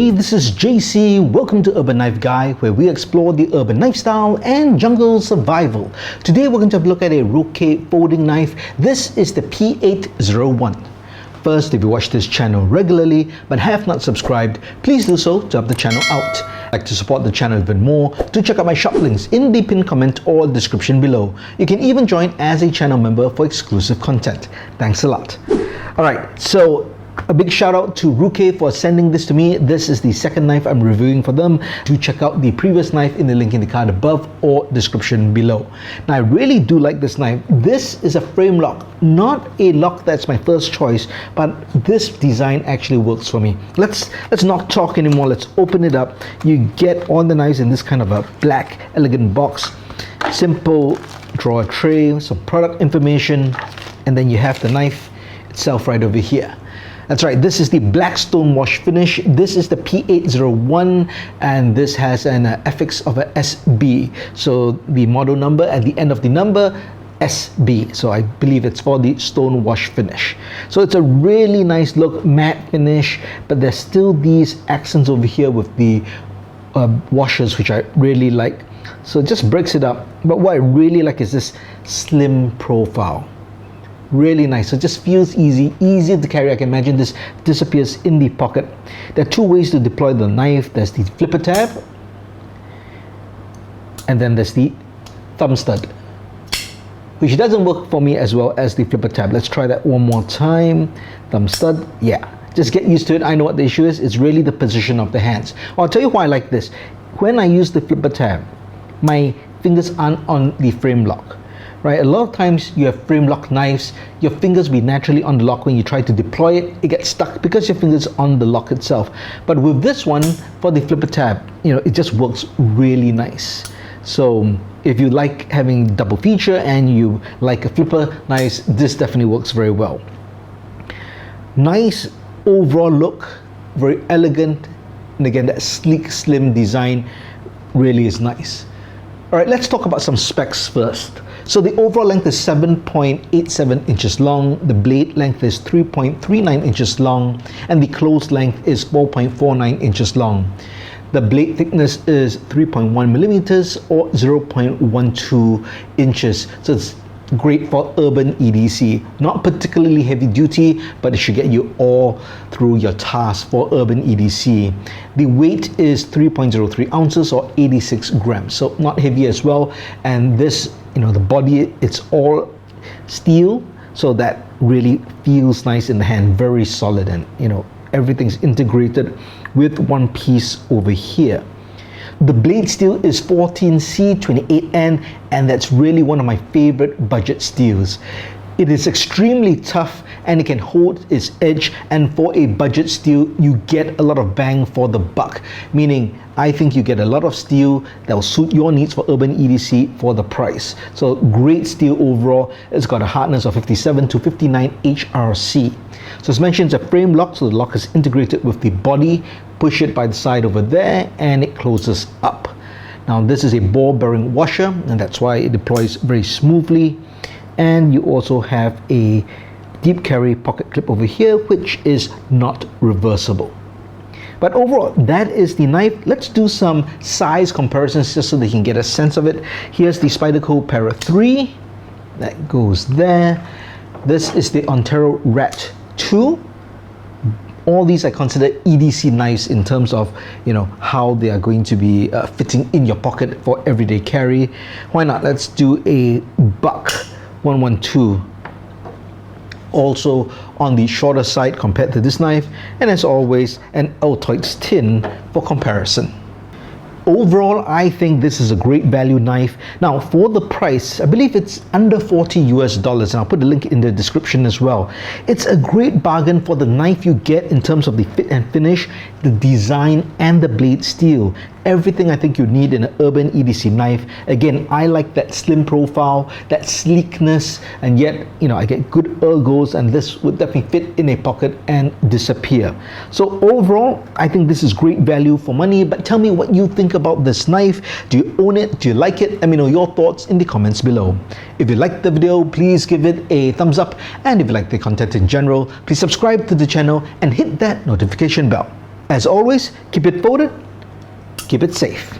Hey, this is JC. Welcome to Urban Knife Guy, where we explore the urban lifestyle and jungle survival. Today we're going to have a look at a Ruike folding knife. This is the P801. First, if you watch this channel regularly but have not subscribed, please do so to help the channel out. If you'd like to support the channel even more, do check out my shop links in the pinned comment or description below. You can even join as a channel member for exclusive content. Thanks a lot. Alright, so a big shout out to Ruike for sending this to me. This is the second knife I'm reviewing for them. Do check out the previous knife in the link in the card above or description below. Now I really do like this knife. This is a frame lock, not a lock that's my first choice, but this design actually works for me. Let's not talk anymore. Let's open it up. You get all the knives in this kind of a black elegant box. Simple drawer tray, some product information, and then you have the knife itself right over here. That's right, this is the black stonewash finish. This is the P801 and this has an affix of a SB. So the model number at the end of the number, SB. So I believe it's for the stonewash finish. So it's a really nice look, matte finish, but there's still these accents over here with the washers, which I really like. So it just breaks it up. But what I really like is this slim profile. Really nice. So it just feels easy to carry. I can imagine this disappears in the pocket. There are two ways to deploy the knife. There's the flipper tab, and then there's the thumb stud, which doesn't work for me as well as the flipper tab. Let's try that one more time. Thumb stud, yeah. Just get used to it. I know what the issue is. It's really the position of the hands. I'll tell you why I like this. When I use the flipper tab, my fingers aren't on the frame lock. Right, a lot of times you have frame lock knives, your fingers be naturally on the lock. When you try to deploy it, it gets stuck because your fingers are on the lock itself. But with this one, for the flipper tab, it just works really nice. So if you like having double feature and you like a flipper knives, this definitely works very well. Nice overall look, very elegant, and again that sleek, slim design really is nice. All right, let's talk about some specs first. So the overall length is 7.87 inches long, the blade length is 3.39 inches long, and the close length is 4.49 inches long. The blade thickness is 3.1 millimeters or 0.12 inches. So it's great for urban EDC. Not particularly heavy duty, but it should get you all through your task for urban EDC. The weight is 3.03 ounces or 86 grams, so not heavy as well. And this, the body, it's all steel, so that really feels nice in the hand, very solid, and everything's integrated with one piece over here. The blade steel is 14C28N, and that's really one of my favorite budget steels. It is extremely tough and it can hold its edge, and for a budget steel you get a lot of bang for the buck, meaning I think you get a lot of steel that will suit your needs for urban EDC for the price. So great steel overall. It's got a hardness of 57 to 59 HRC. So as mentioned, it's a frame lock, so the lock is integrated with the body. Push it by the side over there and it closes up. Now this is a ball bearing washer, and that's why it deploys very smoothly. And you also have a deep carry pocket clip over here, which is not reversible. But overall, that is the knife. Let's do some size comparisons just so they can get a sense of it. Here's the Spyderco Para 3. That goes there. This is the Ontario Rat 2. All these I consider EDC knives in terms of how they are going to be fitting in your pocket for everyday carry. Why not? Let's do a Buck 112. Also on the shorter side compared to this knife, and as always an Altoids tin for comparison. Overall, I think this is a great value knife. Now for the price, I believe it's under $40 US, and I'll put the link in the description as well. It's a great bargain for the knife you get in terms of the fit and finish, the design, and the blade steel. Everything I think you need in an urban EDC knife. Again, I like that slim profile, that sleekness, and yet I get good ergos, and this would definitely fit in a pocket and disappear. So overall, I think this is great value for money. But tell me what you think about this knife. Do you own it? Do you like it? Let me know your thoughts in the comments below. If you liked the video, please give it a thumbs up, and if you like the content in general, please subscribe to the channel and hit that notification bell. As always, keep it folded, keep it safe.